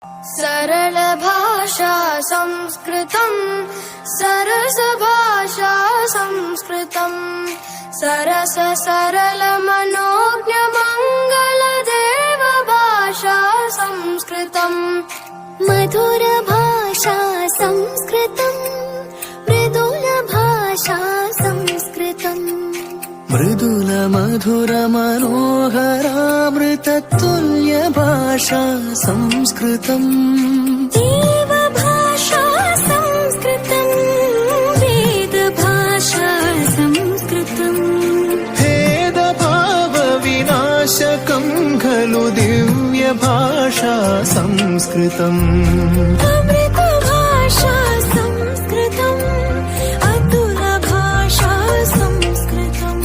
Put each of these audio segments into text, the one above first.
सरल भाषा संस्कृतम् सरस भाषा संस्कृतम् सरस सरल मनोज्ञ मंगल देव भाषा संस्कृतम् मधुर भाषा संस्कृतम् मृदुल भाषा संस्कृतम् मृदुल मधुर मनोहरामृततुल्य भाषा संस्कृतम् देव भाषा संस्कृतम् वेद भाषा संस्कृतम् भेदभाव विनाशकम् खलु दिव्य भाषा संस्कृतम् अमृत भाषा संस्कृतम् अतुल भाषा संस्कृतम्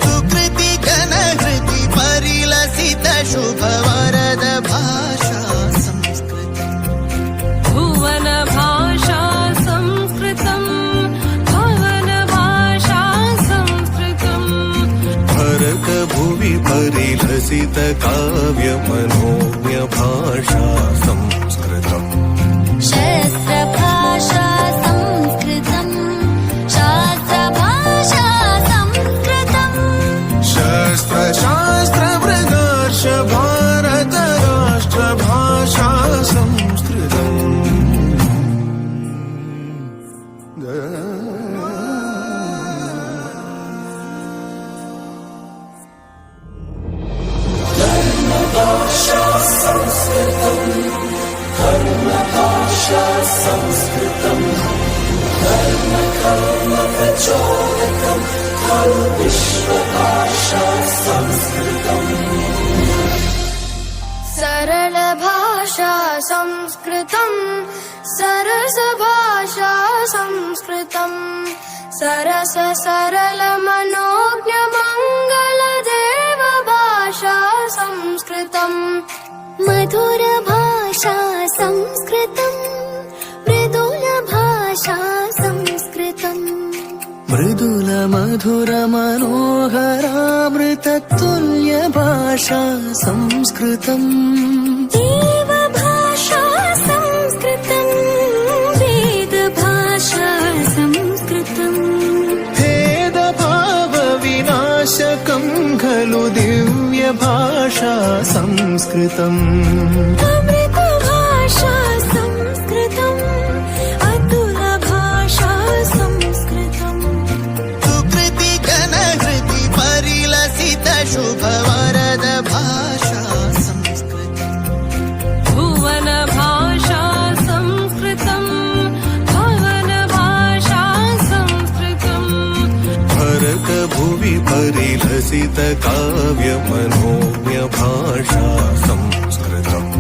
सुकृति घनहृति परिलसित शुभ वरद भाषा संस्कृतम् भुवन भाषा संस्कृतम् भवन भाषा संस्कृतम् भरत भुवि परिलसित काव्य मनोज्ञ भाषा संस्कृतम् शस्त्र भाषा संस्कृतम् शास्त्र भाषा संस्कृतम् शस्त्र शास्त्र प्रदर्श भारत राष्ट्र भाषा संस्कृतम् सरल भाषा संस्कृतम् सरस भाषा संस्कृतम् सरस सरल मनोज्ञ मंगल देव भाषा संस्कृतम् मधुर भाषा संस्कृतम् मृदुल भाषा संस्कृतम् मृदुल मधुर मनोहरामृततुल्य भाषा संस्कृतम् देव भाषा संस्कृतम् वेद भाषा संस्कृतम् भेदभाव विनाशकम् खलु दिव्य भाषा संस्कृतम् अमृत भाषा संस्कृतम् अतुल भाषा संस्कृतम् सुकृति घनहृति परिलसित शुभ वरद भाषा संस्कृतम् भुवन भाषा संस्कृतम् भवन भाषा संस्कृतम् भरत भुवि परिलसित काव्य मनोज्ञ भाषा संस्कृतम्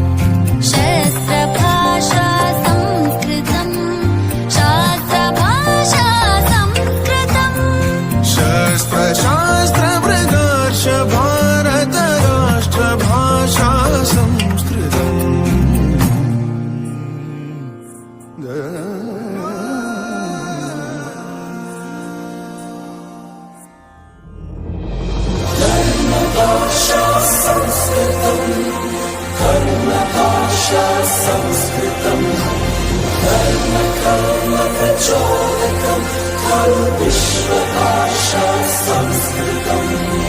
शस्त्र भाषा संस्कृतम् शास्त्र भाषा संस्कृतम् शस्त्र शास्त्र प्रदर्श भारत राष्ट्र भाषा संस्कृतम् संस्कृतम्